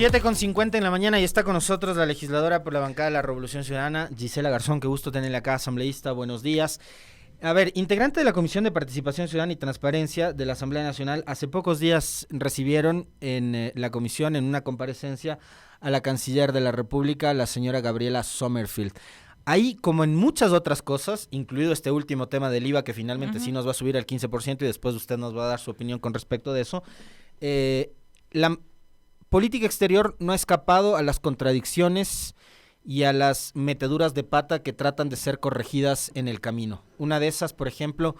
7:50 en la mañana y está con nosotros la legisladora por la bancada de la Revolución Ciudadana, Gisela Garzón. Qué gusto tenerla acá, asambleísta. Buenos días. A ver, integrante de la Comisión de Participación Ciudadana y Transparencia de la Asamblea Nacional, hace pocos días recibieron en la comisión, en una comparecencia, a la canciller de la República, la señora Gabriela Sommerfeld. Ahí, como en muchas otras cosas, incluido este último tema del IVA, que finalmente sí nos va a subir al 15% y después usted nos va a dar su opinión con respecto de eso, la política exterior no ha escapado a las contradicciones y a las meteduras de pata que tratan de ser corregidas en el camino. Una de esas, por ejemplo,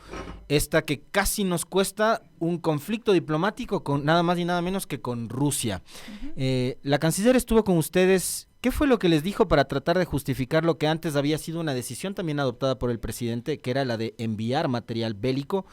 esta que casi nos cuesta un conflicto diplomático con nada más y nada menos que con Rusia. La canciller estuvo con ustedes. ¿Qué fue lo que les dijo para tratar de justificar lo que antes había sido una decisión también adoptada por el presidente, que era la de enviar material bélico?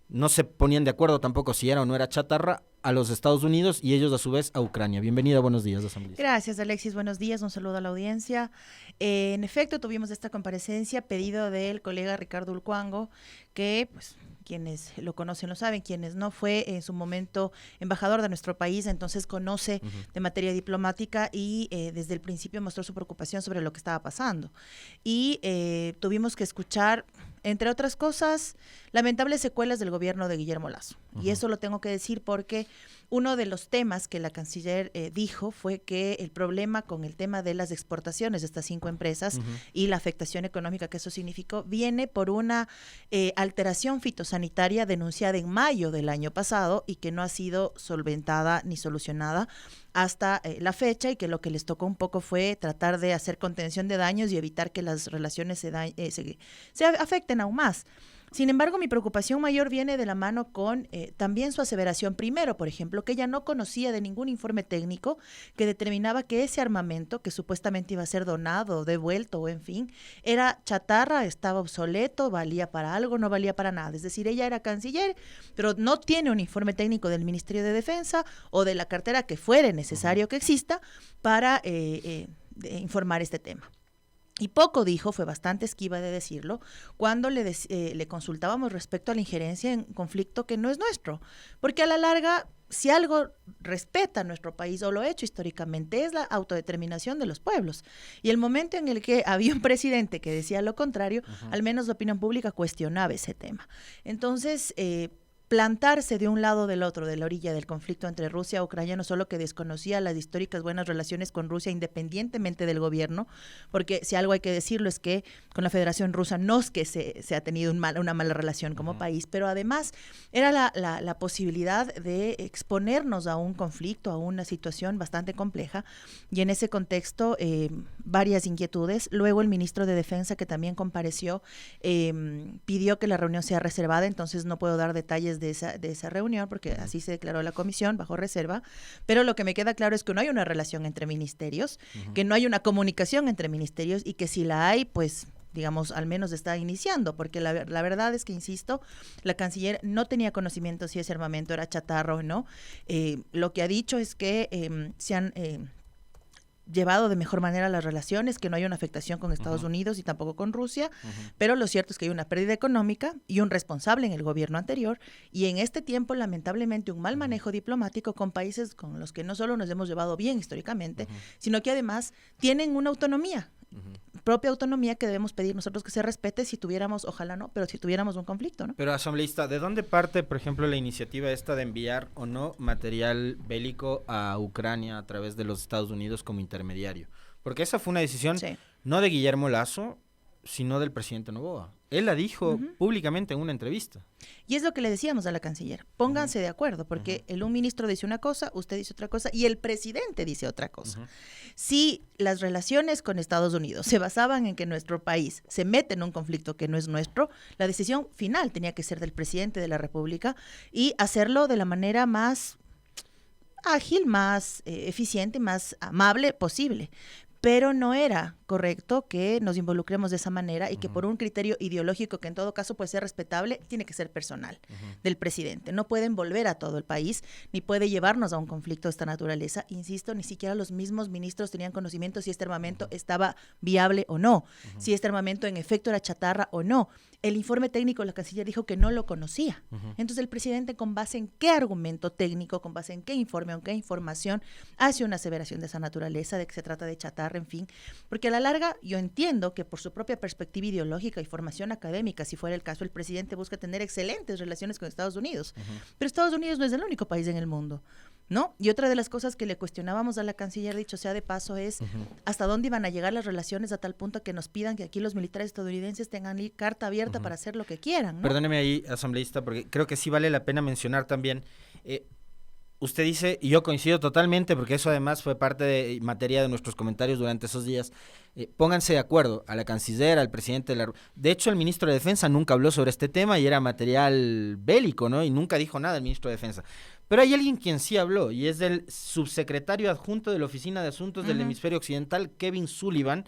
No se ponían de acuerdo tampoco si era o no era chatarra a los Estados Unidos y ellos a su vez a Ucrania. Bienvenida, buenos días, asambleísta. Gracias, Alexis, buenos días, un saludo a la audiencia. En efecto, tuvimos esta comparecencia pedido del colega Ricardo Ulcuango, que pues quienes lo conocen lo saben, quienes no, fue en su momento embajador de nuestro país, entonces conoce de materia diplomática y desde el principio mostró su preocupación sobre lo que estaba pasando. Y tuvimos que escuchar, entre otras cosas, lamentables secuelas del gobierno de Guillermo Lasso. Y eso lo tengo que decir porque uno de los temas que la canciller dijo fue que el problema con el tema de las exportaciones de estas 5 empresas y la afectación económica que eso significó viene por una alteración fitosanitaria denunciada en mayo del año pasado y que no ha sido solventada ni solucionada hasta la fecha, y que lo que les tocó un poco fue tratar de hacer contención de daños y evitar que las relaciones se afecten aún más. Sin embargo, mi preocupación mayor viene de la mano con también su aseveración primero, por ejemplo, que ella no conocía de ningún informe técnico que determinaba que ese armamento, que supuestamente iba a ser donado, devuelto o en fin, era chatarra, estaba obsoleto, valía para algo, no valía para nada. Es decir, ella era canciller, pero no tiene un informe técnico del Ministerio de Defensa o de la cartera que fuere necesario que exista para informar este tema. Y poco dijo, fue bastante esquiva de decirlo, cuando le consultábamos respecto a la injerencia en conflicto que no es nuestro. Porque a la larga, si algo respeta a nuestro país, o lo ha hecho históricamente, es la autodeterminación de los pueblos. Y el momento en el que había un presidente que decía lo contrario, al menos la opinión pública cuestionaba ese tema. Entonces, plantarse de un lado o del otro, de la orilla del conflicto entre Rusia y Ucrania, no solo que desconocía las históricas buenas relaciones con Rusia independientemente del gobierno, porque si algo hay que decirlo es que con la Federación Rusa no es que se ha tenido una mala relación como país, pero además era la posibilidad de exponernos a un conflicto, a una situación bastante compleja, y en ese contexto varias inquietudes. Luego el ministro de Defensa, que también compareció, pidió que la reunión sea reservada, entonces no puedo dar detalles de esa reunión, porque así se declaró la comisión bajo reserva, pero lo que me queda claro es que no hay una relación entre ministerios, que no hay una comunicación entre ministerios, y que si la hay, pues digamos, al menos está iniciando, porque la verdad es que, insisto, la canciller no tenía conocimiento si ese armamento era chatarra o no. Lo que ha dicho es que se han llevado de mejor manera las relaciones, que no hay una afectación con Estados Unidos y tampoco con Rusia, pero lo cierto es que hay una pérdida económica y un responsable en el gobierno anterior, y en este tiempo, lamentablemente, un mal manejo diplomático con países con los que no solo nos hemos llevado bien históricamente, sino que además tienen una autonomía, propia autonomía, que debemos pedir nosotros que se respete si tuviéramos, ojalá no, pero si tuviéramos un conflicto, ¿no? Pero, asambleísta, ¿de dónde parte, por ejemplo, la iniciativa esta de enviar o no material bélico a Ucrania a través de los Estados Unidos como intermediario? Porque esa fue una decisión no de Guillermo Lasso, sino del presidente Noboa. Él la dijo públicamente en una entrevista. Y es lo que le decíamos a la canciller, pónganse de acuerdo, porque un ministro dice una cosa, usted dice otra cosa, y el presidente dice otra cosa. Si las relaciones con Estados Unidos se basaban en que nuestro país se mete en un conflicto que no es nuestro, la decisión final tenía que ser del presidente de la República, y hacerlo de la manera más ágil, más eficiente, más amable posible. Pero no era correcto que nos involucremos de esa manera y que por un criterio ideológico que en todo caso puede ser respetable, tiene que ser personal del presidente. No puede envolver a todo el país, ni puede llevarnos a un conflicto de esta naturaleza. Insisto, ni siquiera los mismos ministros tenían conocimiento si este armamento estaba viable o no, si este armamento en efecto era chatarra o no. El informe técnico, la canciller dijo que no lo conocía. Entonces el presidente, con base en qué argumento técnico, con base en qué informe, en qué información, hace una aseveración de esa naturaleza, de que se trata de chatarra, en fin. Porque a la larga yo entiendo que por su propia perspectiva ideológica y formación académica, si fuera el caso, el presidente busca tener excelentes relaciones con Estados Unidos. Pero Estados Unidos no es el único país en el mundo, ¿no? Y otra de las cosas que le cuestionábamos a la canciller, dicho sea de paso, es hasta dónde iban a llegar las relaciones a tal punto que nos pidan que aquí los militares estadounidenses tengan carta abierta para hacer lo que quieran, ¿no? Perdóneme ahí, asambleísta, porque creo que sí vale la pena mencionar también. Usted dice, y yo coincido totalmente, porque eso además fue parte de materia de nuestros comentarios durante esos días, pónganse de acuerdo a la canciller, al presidente de hecho, el ministro de Defensa nunca habló sobre este tema y era material bélico, ¿no? Y nunca dijo nada el ministro de Defensa. Pero hay alguien quien sí habló, y es el subsecretario adjunto de la Oficina de Asuntos del Hemisferio Occidental, Kevin Sullivan,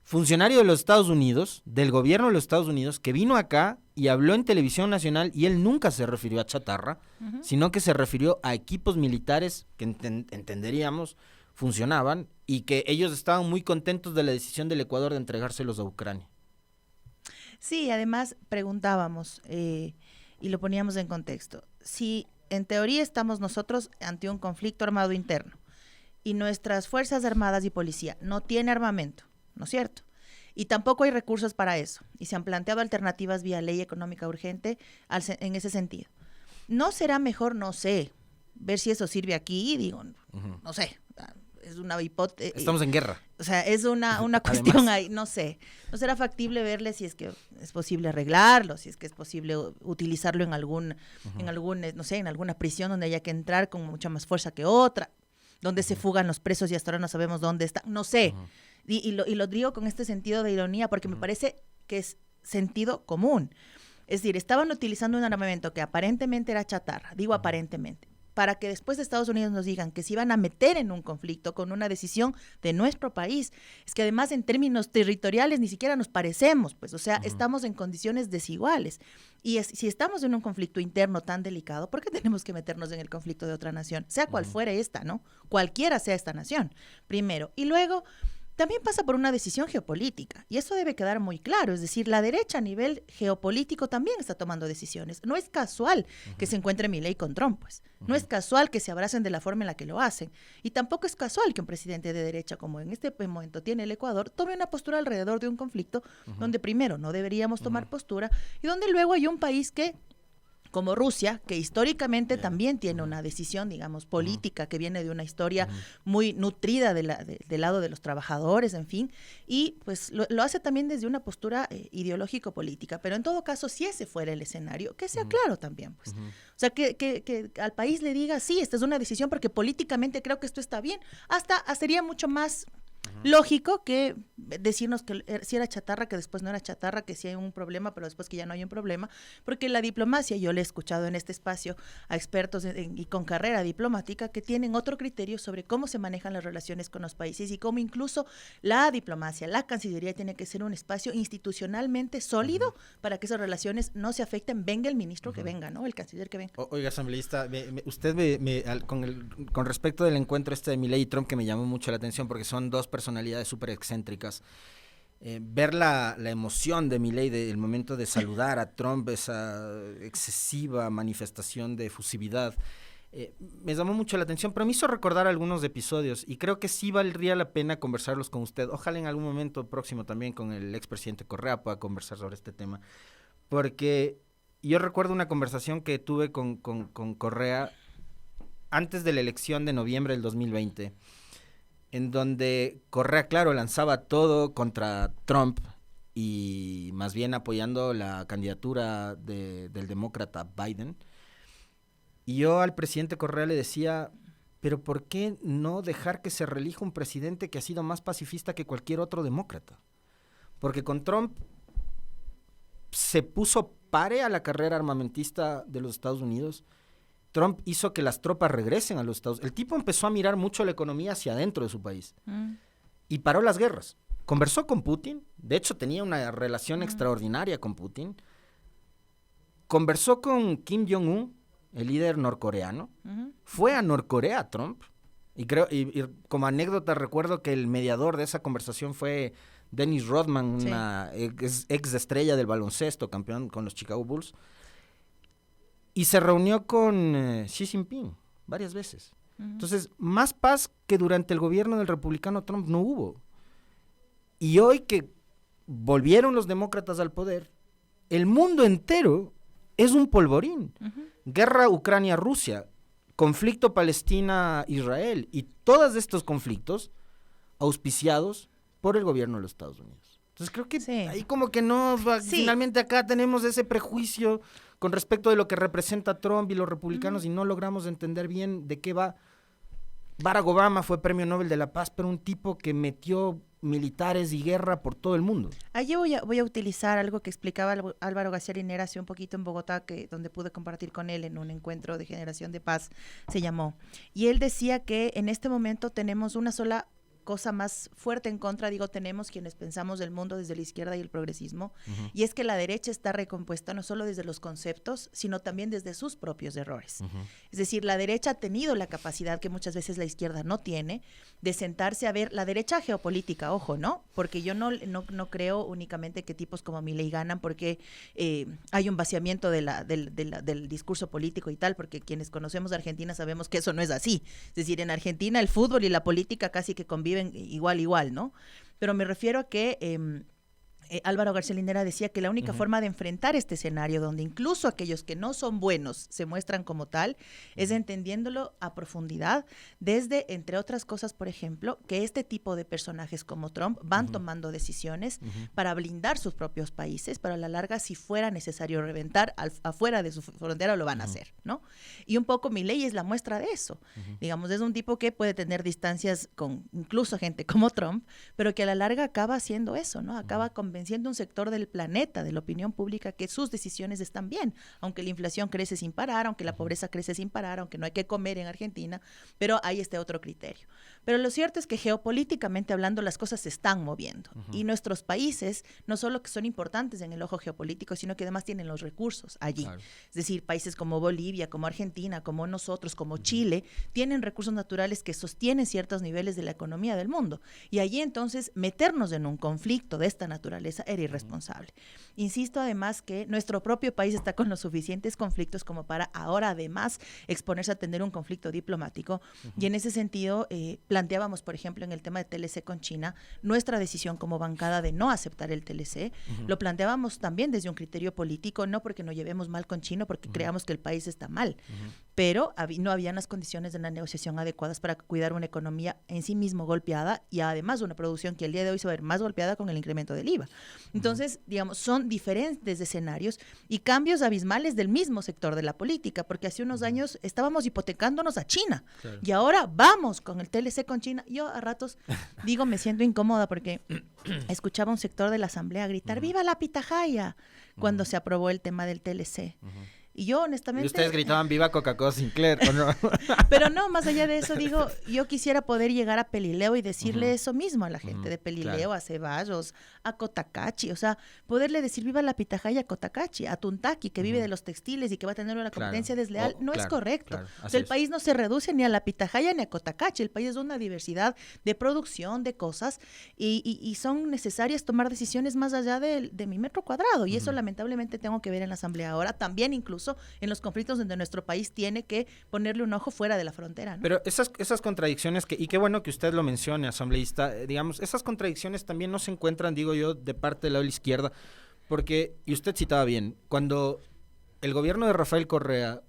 funcionario de los Estados Unidos, del gobierno de los Estados Unidos, que vino acá y habló en televisión nacional, y él nunca se refirió a chatarra, sino que se refirió a equipos militares que entenderíamos funcionaban y que ellos estaban muy contentos de la decisión del Ecuador de entregárselos a Ucrania. Sí, además preguntábamos y lo poníamos en contexto. Si en teoría estamos nosotros ante un conflicto armado interno y nuestras Fuerzas Armadas y Policía no tienen armamento, ¿no es cierto? Y tampoco hay recursos para eso. Y se han planteado alternativas vía ley económica urgente en ese sentido. ¿No será mejor, no sé, ver si eso sirve aquí? Digo, no sé, es una hipótesis. Estamos en guerra. O sea, es una cuestión ahí, no sé. ¿No será factible verle si es que es posible arreglarlo, si es que es posible utilizarlo en algún, no sé, en alguna prisión donde haya que entrar con mucha más fuerza que otra, donde se fugan los presos y hasta ahora no sabemos dónde están? No sé. Y lo digo con este sentido de ironía porque me parece que es sentido común. Es decir, estaban utilizando un armamento que aparentemente era chatarra, digo aparentemente, para que después Estados Unidos nos digan que se iban a meter en un conflicto con una decisión de nuestro país. Es que además en términos territoriales ni siquiera nos parecemos, pues, o sea, estamos en condiciones desiguales. Y si estamos en un conflicto interno tan delicado, ¿por qué tenemos que meternos en el conflicto de otra nación? Sea cual fuere esta, ¿no? Cualquiera sea esta nación, primero. Y luego también pasa por una decisión geopolítica, y eso debe quedar muy claro. Es decir, la derecha a nivel geopolítico también está tomando decisiones. No es casual que se encuentre Milei con Trump, pues. No es casual que se abracen de la forma en la que lo hacen. Y tampoco es casual que un presidente de derecha, como en este momento tiene el Ecuador, tome una postura alrededor de un conflicto donde primero no deberíamos tomar postura y donde luego hay un país que, como Rusia, que históricamente también tiene una decisión, digamos, política, que viene de una historia muy nutrida del lado de los trabajadores, en fin, y pues lo hace también desde una postura ideológico-política. Pero en todo caso, si ese fuera el escenario, que sea claro también, pues. O sea, que al país le diga, sí, esta es una decisión porque políticamente creo que esto está bien. Hasta sería mucho más lógico que decirnos que si era chatarra, que después no era chatarra, que sí hay un problema, pero después que ya no hay un problema, porque la diplomacia, yo le he escuchado en este espacio a expertos y con carrera diplomática que tienen otro criterio sobre cómo se manejan las relaciones con los países y cómo incluso la diplomacia, la Cancillería tiene que ser un espacio institucionalmente sólido para que esas relaciones no se afecten, venga el ministro que venga, ¿no? El canciller que venga. Oiga, asambleísta, usted con respecto del encuentro de Milei y Trump, que me llamó mucho la atención porque son dos personalidades súper excéntricas, ver la emoción de Milei del momento de saludar a Trump, esa excesiva manifestación de efusividad, me llamó mucho la atención, pero me hizo recordar algunos episodios y creo que sí valdría la pena conversarlos con usted. Ojalá en algún momento próximo también con el expresidente Correa pueda conversar sobre este tema, porque yo recuerdo una conversación que tuve con Correa antes de la elección de noviembre del 2020, en donde Correa, claro, lanzaba todo contra Trump y más bien apoyando la candidatura del demócrata Biden. Y yo al presidente Correa le decía, pero ¿por qué no dejar que se reelija un presidente que ha sido más pacifista que cualquier otro demócrata? Porque con Trump se puso pare a la carrera armamentista de los Estados Unidos. Trump hizo que las tropas regresen a los Estados Unidos. El tipo empezó a mirar mucho la economía hacia adentro de su país y paró las guerras. conversó con Putin, de hecho tenía una relación extraordinaria con Putin, conversó con Kim Jong-un, el líder norcoreano, fue a Norcorea Trump, y como anécdota recuerdo que el mediador de esa conversación fue Dennis Rodman, una ex estrella del baloncesto, campeón con los Chicago Bulls, y se reunió con Xi Jinping varias veces. Entonces, más paz que durante el gobierno del republicano Trump no hubo. Y hoy que volvieron los demócratas al poder, el mundo entero es un polvorín. Guerra Ucrania-Rusia, conflicto Palestina-Israel, y todos estos conflictos auspiciados por el gobierno de los Estados Unidos. Entonces creo que ahí como que no, finalmente acá tenemos ese prejuicio con respecto de lo que representa Trump y los republicanos y no logramos entender bien de qué va. Barack Obama fue premio Nobel de la Paz, pero un tipo que metió militares y guerra por todo el mundo. Allí voy a utilizar algo que explicaba Álvaro García Linera hace un poquito en Bogotá, donde pude compartir con él en un encuentro de generación de paz, se llamó. Y él decía que en este momento tenemos una sola cosa más fuerte en contra, tenemos quienes pensamos del mundo desde la izquierda y el progresismo, y es que la derecha está recompuesta no solo desde los conceptos, sino también desde sus propios errores. Es decir, la derecha ha tenido la capacidad que muchas veces la izquierda no tiene, de sentarse a ver la derecha geopolítica, ojo, ¿no? Porque yo no creo únicamente que tipos como Milei ganan porque hay un vaciamiento del discurso político y tal, porque quienes conocemos a Argentina sabemos que eso no es así. Es decir, en Argentina el fútbol y la política casi que conviven igual, ¿no? Pero me refiero a que Álvaro García Linera decía que la única forma de enfrentar este escenario, donde incluso aquellos que no son buenos se muestran como tal, es entendiéndolo a profundidad, desde, entre otras cosas, por ejemplo, que este tipo de personajes como Trump van tomando decisiones para blindar sus propios países, pero a la larga, si fuera necesario reventar afuera de su frontera, lo van a hacer, ¿no? Y un poco Milei es la muestra de eso. Digamos, es un tipo que puede tener distancias con incluso gente como Trump, pero que a la larga acaba haciendo eso, ¿no? Acaba convenciendo un sector del planeta, de la opinión pública, que sus decisiones están bien, aunque la inflación crece sin parar, aunque la pobreza crece sin parar, aunque no hay que comer en Argentina, pero hay este otro criterio. Pero lo cierto es que geopolíticamente hablando las cosas se están moviendo y nuestros países no solo que son importantes en el ojo geopolítico, sino que además tienen los recursos allí. Claro. Es decir, países como Bolivia, como Argentina, como nosotros, como Chile, tienen recursos naturales que sostienen ciertos niveles de la economía del mundo. Y allí entonces meternos en un conflicto de esta naturaleza era irresponsable. Insisto además que nuestro propio país está con los suficientes conflictos como para ahora además exponerse a tener un conflicto diplomático y en ese sentido planteábamos, por ejemplo, en el tema de TLC con China, nuestra decisión como bancada de no aceptar el TLC, lo planteábamos también desde un criterio político, no porque nos llevemos mal con China, porque creamos que el país está mal, pero no habían las condiciones de una negociación adecuadas para cuidar una economía en sí mismo golpeada y además una producción que el día de hoy se va a ver más golpeada con el incremento del IVA. Entonces, digamos, son diferentes escenarios y cambios abismales del mismo sector de la política, porque hace unos años estábamos hipotecándonos a China y ahora vamos con el TLC con China. Yo a ratos digo, me siento incómoda porque escuchaba un sector de la asamblea gritar ¡viva la pitahaya! Cuando se aprobó el tema del TLC. Y yo honestamente... Y ustedes gritaban viva Coca-Cola Sinclair, ¿o no? Pero no, más allá de eso, digo, yo quisiera poder llegar a Pelileo y decirle eso mismo a la gente de Pelileo, a Ceballos, a Cotacachi, o sea, poderle decir viva la pitahaya a Cotacachi, a Tuntaki, que vive de los textiles y que va a tener una competencia desleal, no es correcto. O sea, el país no se reduce ni a la pitahaya ni a Cotacachi, el país es una diversidad de producción, de cosas, y son necesarias tomar decisiones más allá de mi metro cuadrado, y eso lamentablemente tengo que ver en la asamblea ahora, también incluso en los conflictos donde nuestro país tiene que ponerle un ojo fuera de la frontera, ¿no? Pero esas contradicciones, y qué bueno que usted lo mencione, asambleísta, digamos, esas contradicciones también no se encuentran, digo yo, de parte de la izquierda, porque, y usted citaba bien, cuando el gobierno de Rafael Correa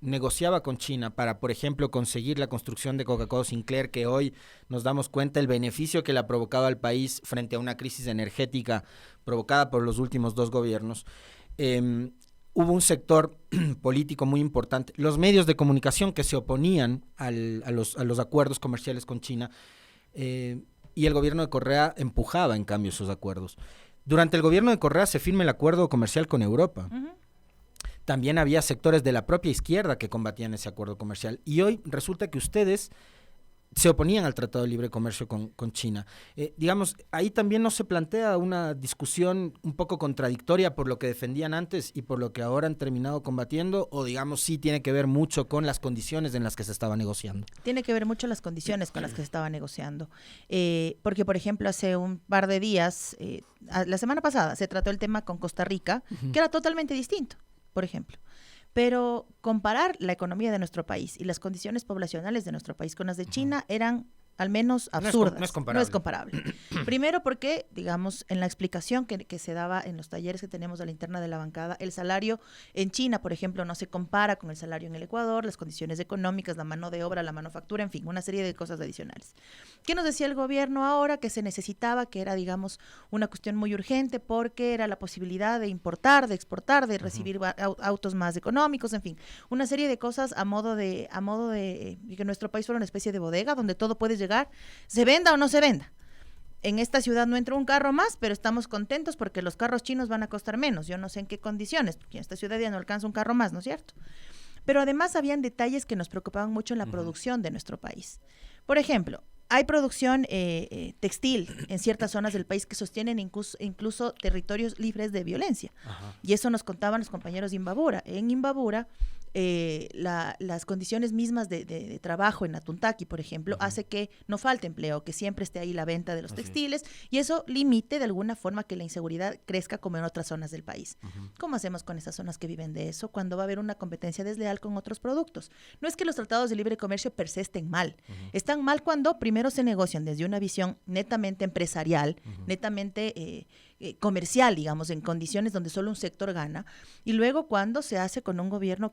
negociaba con China para, por ejemplo, conseguir la construcción de Coca-Cola Sinclair, que hoy nos damos cuenta el beneficio que le ha provocado al país frente a una crisis energética provocada por los últimos dos gobiernos, hubo un sector político muy importante, los medios de comunicación que se oponían a los acuerdos comerciales con China, y el gobierno de Correa empujaba, en cambio, esos acuerdos. Durante el gobierno de Correa se firma el acuerdo comercial con Europa. También había sectores de la propia izquierda que combatían ese acuerdo comercial. Y hoy resulta que ustedes se oponían al Tratado de Libre Comercio con China. Digamos, ahí también no se plantea una discusión un poco contradictoria por lo que defendían antes y por lo que ahora han terminado combatiendo, o digamos sí tiene que ver mucho con las condiciones en las que se estaba negociando. Tiene que ver mucho las condiciones con las que se estaba negociando. Porque, por ejemplo, hace un par de días, la semana pasada, se trató el tema con Costa Rica, que era totalmente distinto, por ejemplo. Pero comparar la economía de nuestro país y las condiciones poblacionales de nuestro país con las de China eran al menos absurdas. No es comparable. No es comparable. Primero porque, digamos, en la explicación que se daba en los talleres que tenemos a la interna de la bancada, el salario en China, por ejemplo, no se compara con el salario en el Ecuador, las condiciones económicas, la mano de obra, la manufactura, en fin, una serie de cosas adicionales. ¿Qué nos decía el gobierno ahora? Que se necesitaba, que era, digamos, una cuestión muy urgente porque era la posibilidad de importar, de exportar, de recibir autos más económicos, en fin, una serie de cosas a modo de que nuestro país fuera una especie de bodega donde todo puede llegar, se venda o no se venda. En esta ciudad no entró un carro más, pero estamos contentos porque los carros chinos van a costar menos. Yo no sé en qué condiciones, porque en esta ciudad ya no alcanza un carro más, ¿no es cierto? Pero además habían detalles que nos preocupaban mucho en la producción de nuestro país. Por ejemplo, hay producción textil en ciertas zonas del país que sostienen incluso territorios libres de violencia. Y eso nos contaban los compañeros de Imbabura. En Imbabura, las condiciones mismas de trabajo en Atuntaqui, por ejemplo, hace que no falte empleo, que siempre esté ahí la venta de los textiles, y eso limite de alguna forma que la inseguridad crezca como en otras zonas del país. ¿Cómo hacemos con esas zonas que viven de eso cuando va a haber una competencia desleal con otros productos? No es que los tratados de libre comercio per se estén mal. Están mal cuando primero se negocian desde una visión netamente empresarial, netamente comercial, digamos, en condiciones donde solo un sector gana, y luego cuando se hace con un gobierno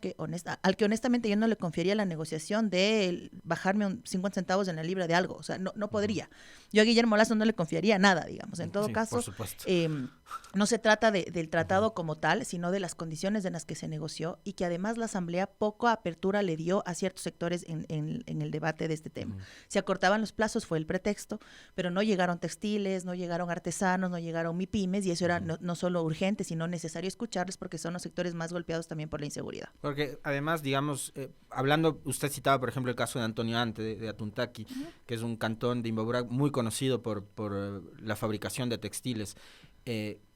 al que honestamente yo no le confiaría la negociación de bajarme 50 centavos en la libra de algo, o sea, no podría. Yo a Guillermo Lasso no le confiaría nada, digamos. En todo caso, no se trata del tratado como tal, sino de las condiciones en las que se negoció, y que además la Asamblea poco apertura le dio a ciertos sectores en el debate de este tema. Se acortaban los plazos, fue el pretexto, pero no llegaron textiles, no llegaron artesanos, no llegaron MIPYMES, y eso era no solo urgente, sino necesario escucharles porque son los sectores más golpeados también por la inseguridad. Porque además, digamos, hablando, usted citaba, por ejemplo, el caso de Antonio Ante, de Atuntaqui, que es un cantón de Imbabura muy conocido por la fabricación de textiles,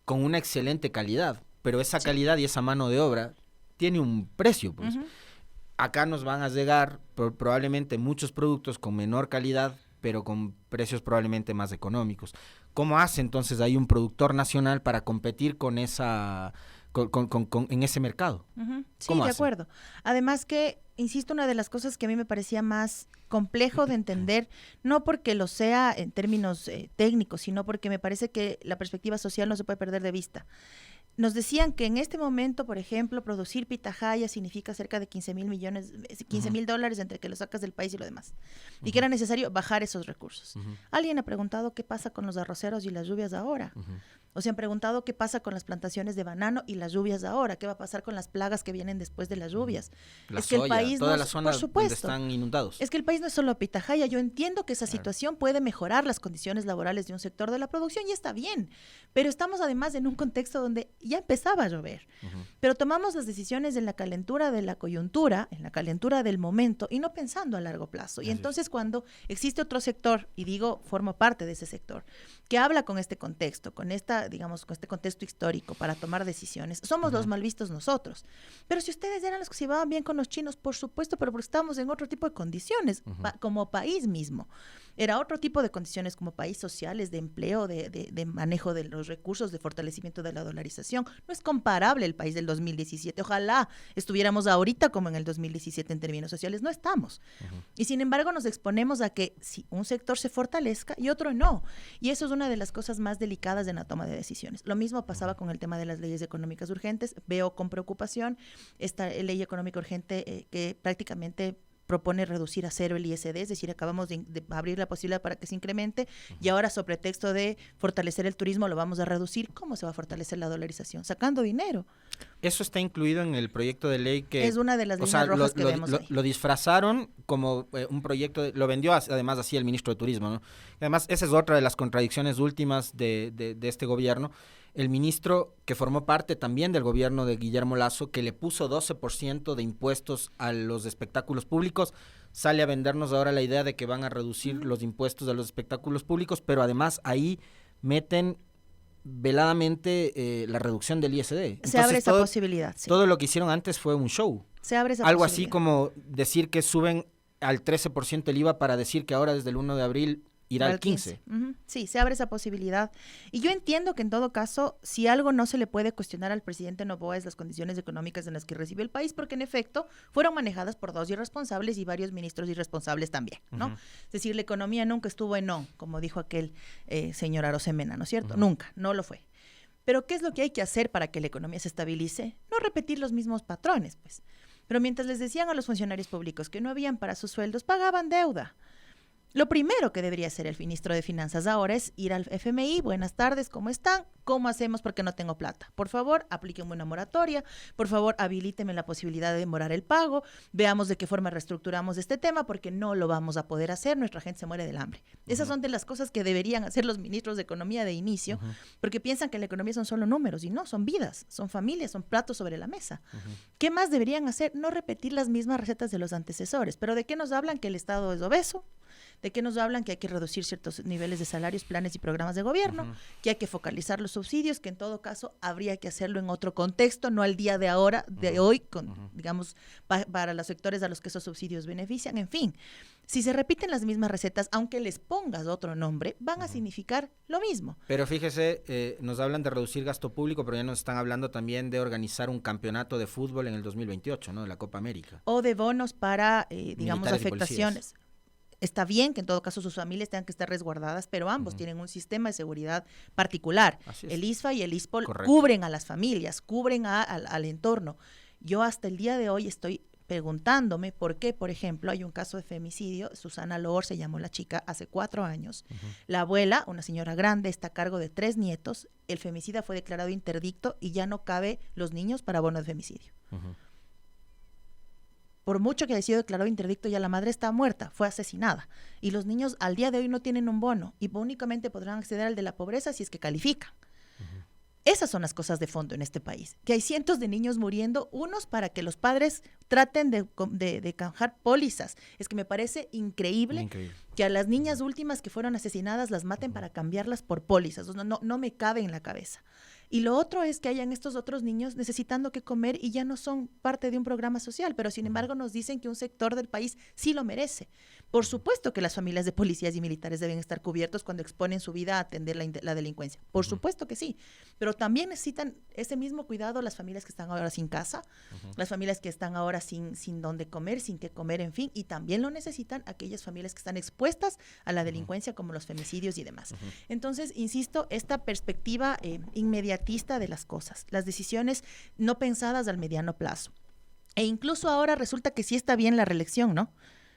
con una excelente calidad, pero esa calidad y esa mano de obra tiene un precio, pues. Acá nos van a llegar probablemente muchos productos con menor calidad, pero con precios probablemente más económicos. ¿Cómo hace entonces ahí un productor nacional para competir con esa en ese mercado? Sí, de acuerdo. Además que, insisto, una de las cosas que a mí me parecía más complejo de entender, no porque lo sea en términos técnicos, sino porque me parece que la perspectiva social no se puede perder de vista. Nos decían que en este momento, por ejemplo, producir pitahaya significa cerca de $15,000 entre que lo sacas del país y lo demás. Y que era necesario bajar esos recursos. Alguien ha preguntado qué pasa con los arroceros y las lluvias ahora. O se han preguntado qué pasa con las plantaciones de banano y las lluvias ahora, qué va a pasar con las plagas que vienen después de las lluvias. La soya, el país todas las zonas donde están inundados. Es que el país no es solo pitahaya. Yo entiendo que esa situación puede mejorar las condiciones laborales de un sector de la producción y está bien, pero estamos además en un contexto donde ya empezaba a llover, pero tomamos las decisiones en la calentura de la coyuntura, en la calentura del momento y no pensando a largo plazo. Y entonces cuando existe otro sector, y digo, formo parte de ese sector, que habla con este contexto, con este contexto histórico para tomar decisiones, somos los mal vistos nosotros. Pero si ustedes eran los que se llevaban bien con los chinos, por supuesto, pero porque estábamos en otro tipo de condiciones, como país mismo. Era otro tipo de condiciones como país, sociales, de empleo, de manejo de los recursos, de fortalecimiento de la dolarización. No es comparable el país del 2017. Ojalá estuviéramos ahorita como en el 2017 en términos sociales. No estamos. Y sin embargo nos exponemos a que si un sector se fortalezca y otro no. Y eso es una de las cosas más delicadas en la toma de decisiones. Lo mismo pasaba con el tema de las leyes económicas urgentes. Veo con preocupación esta ley económica urgente que prácticamente propone reducir a cero el ISD, es decir, acabamos de abrir la posibilidad para que se incremente y ahora sobre pretexto de fortalecer el turismo lo vamos a reducir. ¿Cómo se va a fortalecer la dolarización? Sacando dinero. Eso está incluido en el proyecto de ley que... Es una de las líneas rojas que vemos ahí. Lo disfrazaron como un proyecto, lo vendió además así el ministro de Turismo, ¿no? Además, esa es otra de las contradicciones últimas de este gobierno. El ministro que formó parte también del gobierno de Guillermo Lasso, que le puso 12% de impuestos a los espectáculos públicos, sale a vendernos ahora la idea de que van a reducir los impuestos de los espectáculos públicos, pero además ahí meten veladamente la reducción del ISD. Entonces, se abre esa posibilidad. Sí. Todo lo que hicieron antes fue un show. Se abre esa Algo posibilidad. así como decir que suben al 13% el IVA para decir que ahora desde el 1 de abril irá al 15%. Sí, se abre esa posibilidad. Y yo entiendo que en todo caso, si algo no se le puede cuestionar al presidente Noboa es las condiciones económicas en las que recibió el país, porque en efecto fueron manejadas por 2 irresponsables y varios ministros irresponsables también, ¿no? Es decir, la economía nunca estuvo en on, como dijo aquel señor Arosemena, ¿no es cierto? Nunca, no lo fue. Pero ¿qué es lo que hay que hacer para que la economía se estabilice? No repetir los mismos patrones, pues. Pero mientras les decían a los funcionarios públicos que no habían para sus sueldos, pagaban deuda. Lo primero que debería hacer el ministro de Finanzas ahora es ir al FMI, buenas tardes, ¿cómo están? ¿Cómo hacemos porque no tengo plata? Por favor, aplíquenme una moratoria, por favor, habilíteme la posibilidad de demorar el pago, veamos de qué forma reestructuramos este tema porque no lo vamos a poder hacer, nuestra gente se muere del hambre. Esas son de las cosas que deberían hacer los ministros de Economía de inicio, porque piensan que la economía son solo números y no, son vidas, son familias, son platos sobre la mesa. ¿Qué más deberían hacer? No repetir las mismas recetas de los antecesores, pero ¿de qué nos hablan? Que el Estado es obeso, de qué nos hablan que hay que reducir ciertos niveles de salarios, planes y programas de gobierno, que hay que focalizar los subsidios, que en todo caso habría que hacerlo en otro contexto, no al día de ahora, de hoy, digamos, para los sectores a los que esos subsidios benefician. En fin, si se repiten las mismas recetas, aunque les pongas otro nombre, van a significar lo mismo. Pero fíjese, nos hablan de reducir gasto público, pero ya nos están hablando también de organizar un campeonato de fútbol en el 2028, ¿no? De la Copa América. O de bonos para, digamos, Militares y afectaciones. Está bien que en todo caso sus familias tengan que estar resguardadas, pero ambos tienen un sistema de seguridad particular. El ISFA y el ISPOL cubren a las familias, cubren al entorno. Yo hasta el día de hoy estoy preguntándome por qué, por ejemplo, hay un caso de femicidio, Susana Loor se llamó la chica hace 4 años. La abuela, una señora grande, está a cargo de 3 nietos, el femicida fue declarado interdicto y ya no cabe los niños para bono de femicidio. Por mucho que haya sido declarado interdicto, ya la madre está muerta, fue asesinada. Y los niños al día de hoy no tienen un bono y únicamente podrán acceder al de la pobreza si es que califican. Esas son las cosas de fondo en este país, que hay cientos de niños muriendo, unos para que los padres traten de canjear pólizas. Es que me parece increíble que a las niñas últimas que fueron asesinadas las maten para cambiarlas por pólizas. No me cabe en la cabeza. Y lo otro es que hayan estos otros niños necesitando que comer y ya no son parte de un programa social, pero sin embargo nos dicen que un sector del país sí lo merece. Por supuesto que las familias de policías y militares deben estar cubiertos cuando exponen su vida a atender la delincuencia. Por supuesto que sí, pero también necesitan ese mismo cuidado las familias que están ahora sin casa, las familias que están ahora sin dónde comer, sin qué comer, en fin, y también lo necesitan aquellas familias que están expuestas a la delincuencia como los femicidios y demás. Entonces, insisto, esta perspectiva inmediatista de las cosas, las decisiones no pensadas al mediano plazo. E incluso ahora resulta que sí está bien la reelección, ¿no?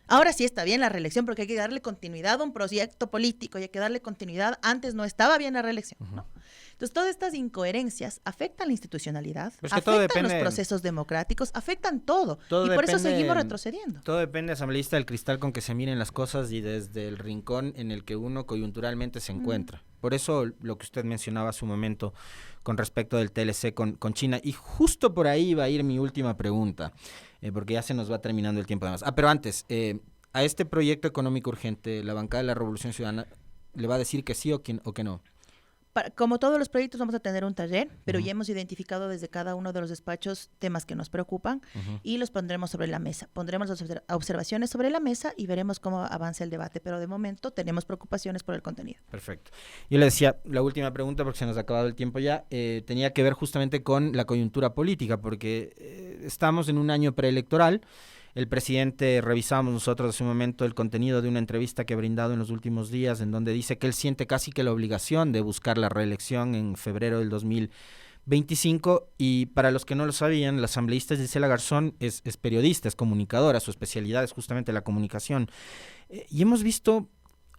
Ahora sí está bien la reelección porque hay que darle continuidad a un proyecto político y hay que darle continuidad. Antes no estaba bien la reelección, ¿no? Entonces, todas estas incoherencias afectan la institucionalidad, afectan los procesos democráticos, afectan todo y por eso seguimos retrocediendo. Todo depende, asambleísta, del cristal con que se miren las cosas y desde el rincón en el que uno coyunturalmente se encuentra. Por eso lo que usted mencionaba hace un momento con respecto del TLC con China, y justo por ahí va a ir mi última pregunta, porque ya se nos va terminando el tiempo además. Pero antes, a este proyecto económico urgente, la bancada de la Revolución Ciudadana le va a decir que sí o que no. Como todos los proyectos vamos a tener un taller, pero ya hemos identificado desde cada uno de los despachos temas que nos preocupan y los pondremos sobre la mesa. Pondremos las observaciones sobre la mesa y veremos cómo avanza el debate, pero de momento tenemos preocupaciones por el contenido. Perfecto. Yo le decía, la última pregunta, porque se nos ha acabado el tiempo ya, tenía que ver justamente con la coyuntura política, porque estamos en un año preelectoral. El presidente, revisamos nosotros hace un momento el contenido de una entrevista que ha brindado en los últimos días, en donde dice que él siente casi que la obligación de buscar la reelección en febrero del 2025, y para los que no lo sabían, la asambleísta Gisela Garzón es periodista, es comunicadora, su especialidad es justamente la comunicación, y hemos visto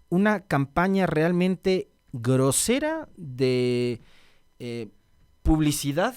una campaña realmente grosera de publicidad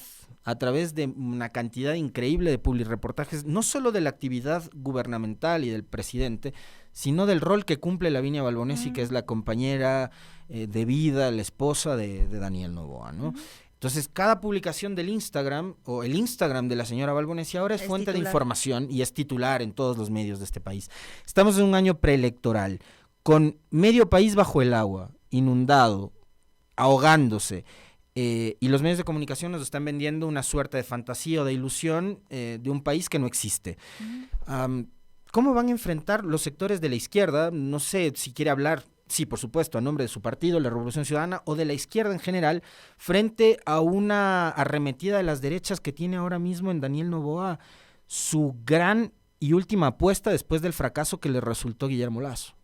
a través de una cantidad increíble de publireportajes, no solo de la actividad gubernamental y del presidente, sino del rol que cumple Lavinia Balbonesi, que es la compañera de vida, la esposa de Daniel Noboa, ¿no? Entonces, Entonces, cada publicación del Instagram o el Instagram de la señora Balbonesi ahora es fuente de información y es titular en todos los medios de este país. Estamos en un año preelectoral, con medio país bajo el agua, inundado, ahogándose, y los medios de comunicación nos están vendiendo una suerte de fantasía o de ilusión de un país que no existe. ¿Cómo van a enfrentar los sectores de la izquierda? No sé si quiere hablar, sí, por supuesto, a nombre de su partido, la Revolución Ciudadana, o de la izquierda en general, frente a una arremetida de las derechas que tiene ahora mismo en Daniel Noboa su gran y última apuesta después del fracaso que le resultó Guillermo Lasso.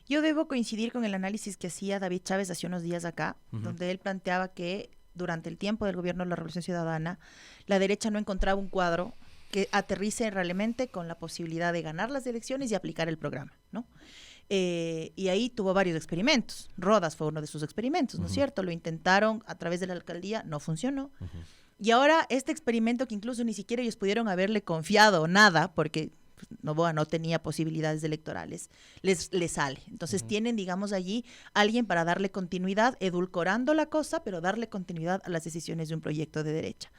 Yo debo coincidir con el análisis que hacía David Chávez hace unos días acá, donde él planteaba que durante el tiempo del gobierno de la Revolución Ciudadana, la derecha no encontraba un cuadro que aterrice realmente con la posibilidad de ganar las elecciones y aplicar el programa, ¿no? Y ahí tuvo varios experimentos. Rodas fue uno de sus experimentos, ¿no es cierto? Lo intentaron a través de la alcaldía, no funcionó. Y ahora este experimento que incluso ni siquiera ellos pudieron haberle confiado nada, porque Noboa no tenía posibilidades electorales, les sale. Entonces tienen, digamos, allí alguien para darle continuidad, edulcorando la cosa, pero darle continuidad a las decisiones de un proyecto de derecha.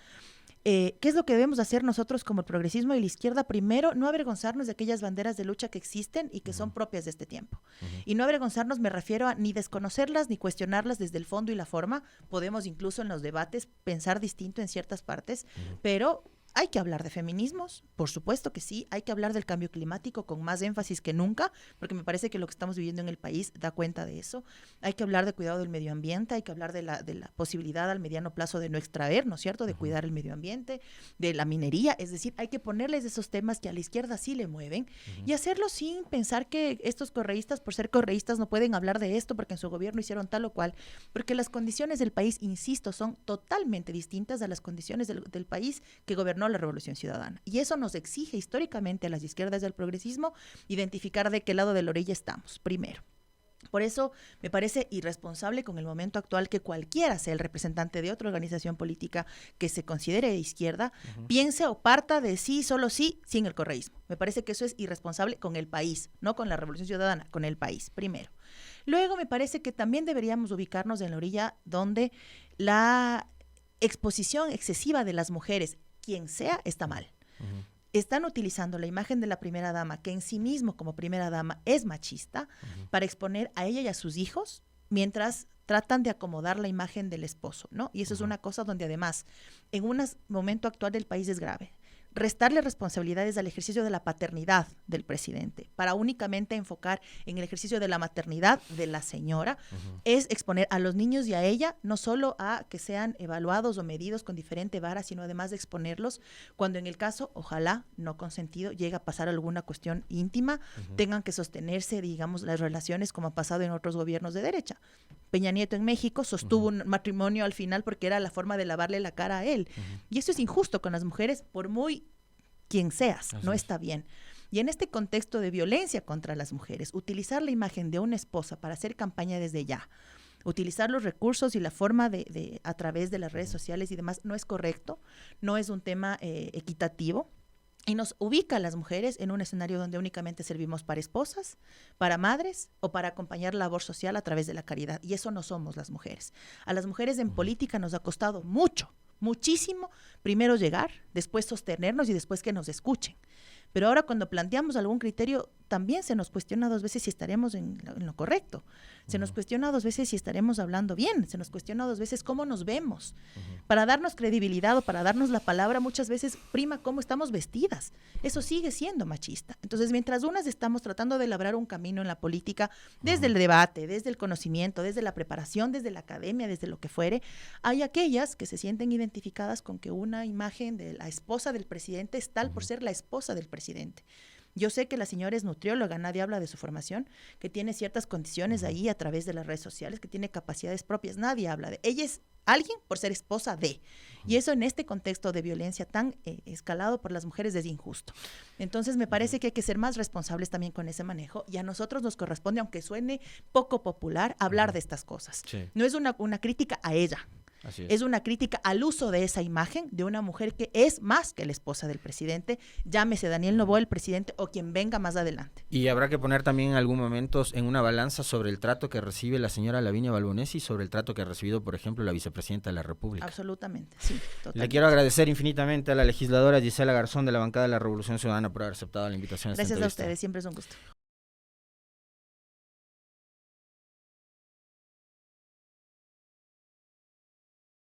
¿Qué es lo que debemos hacer nosotros como el progresismo y la izquierda? Primero, no avergonzarnos de aquellas banderas de lucha que existen y que son propias de este tiempo. Y no avergonzarnos me refiero a ni desconocerlas ni cuestionarlas desde el fondo y la forma. Podemos incluso en los debates pensar distinto en ciertas partes, pero hay que hablar de feminismos, por supuesto que sí, hay que hablar del cambio climático con más énfasis que nunca, porque me parece que lo que estamos viviendo en el país da cuenta de eso. Hay que hablar de cuidado del medio ambiente, hay que hablar de la posibilidad al mediano plazo de no extraer, ¿no es cierto?, de cuidar el medio ambiente, de la minería, es decir, hay que ponerles esos temas que a la izquierda sí le mueven y hacerlo sin pensar que estos correístas, por ser correístas, no pueden hablar de esto porque en su gobierno hicieron tal o cual, porque las condiciones del país, insisto, son totalmente distintas a las condiciones del país que gobernó la Revolución Ciudadana. Y eso nos exige históricamente a las izquierdas del progresismo identificar de qué lado de la orilla estamos, primero. Por eso me parece irresponsable con el momento actual que cualquiera sea el representante de otra organización política que se considere de izquierda, piense o parta de sí, solo sí, sin el correísmo. Me parece que eso es irresponsable con el país, no con la Revolución Ciudadana, con el país, primero. Luego me parece que también deberíamos ubicarnos en la orilla donde la exposición excesiva de las mujeres, quien sea, está mal. Están utilizando la imagen de la primera dama, que en sí mismo como primera dama es machista, para exponer a ella y a sus hijos, mientras tratan de acomodar la imagen del esposo, ¿no? Y eso es una cosa donde además, en un momento actual del país es grave. Restarle responsabilidades al ejercicio de la paternidad del presidente para únicamente enfocar en el ejercicio de la maternidad de la señora es exponer a los niños y a ella no solo a que sean evaluados o medidos con diferente vara, sino además de exponerlos cuando en el caso, ojalá no consentido, llega a pasar alguna cuestión íntima, tengan que sostenerse, digamos, las relaciones como ha pasado en otros gobiernos de derecha. Peña Nieto en México sostuvo un matrimonio al final porque era la forma de lavarle la cara a él. Y eso es injusto con las mujeres, por muy quien seas, no está bien. Y en este contexto de violencia contra las mujeres, utilizar la imagen de una esposa para hacer campaña desde ya, utilizar los recursos y la forma de a través de las redes sociales y demás, no es correcto, no es un tema equitativo. Y nos ubica a las mujeres en un escenario donde únicamente servimos para esposas, para madres o para acompañar la labor social a través de la caridad. Y eso no somos las mujeres. A las mujeres en política nos ha costado muchísimo, primero llegar, después sostenernos y después que nos escuchen. Pero ahora cuando planteamos algún criterio, también se nos cuestiona dos veces si estaremos en lo correcto. Se nos cuestiona dos veces si estaremos hablando bien. Se nos cuestiona dos veces cómo nos vemos. Para darnos credibilidad o para darnos la palabra, muchas veces prima cómo estamos vestidas. Eso sigue siendo machista. Entonces, mientras unas estamos tratando de labrar un camino en la política, desde el debate, desde el conocimiento, desde la preparación, desde la academia, desde lo que fuere, hay aquellas que se sienten identificadas con que una imagen de la esposa del presidente es tal por ser la esposa del presidente. Yo sé que la señora es nutrióloga, nadie habla de su formación, que tiene ciertas condiciones ahí a través de las redes sociales, que tiene capacidades propias, nadie habla de ella. Es alguien por ser esposa de. Y eso en este contexto de violencia tan escalado por las mujeres es injusto. Entonces me parece que hay que ser más responsables también con ese manejo y a nosotros nos corresponde, aunque suene poco popular, hablar de estas cosas. Sí. No es una crítica a ella. Así es una crítica al uso de esa imagen de una mujer que es más que la esposa del presidente, llámese Daniel Noboa, el presidente, o quien venga más adelante. Y habrá que poner también en algún momento en una balanza sobre el trato que recibe la señora Lavinia Balbonesi y sobre el trato que ha recibido, por ejemplo, la vicepresidenta de la República. Absolutamente, sí, totalmente. Le quiero agradecer infinitamente a la legisladora Gisela Garzón de la bancada de la Revolución Ciudadana por haber aceptado la invitación a esta Gracias a entrevista. ustedes, siempre es un gusto.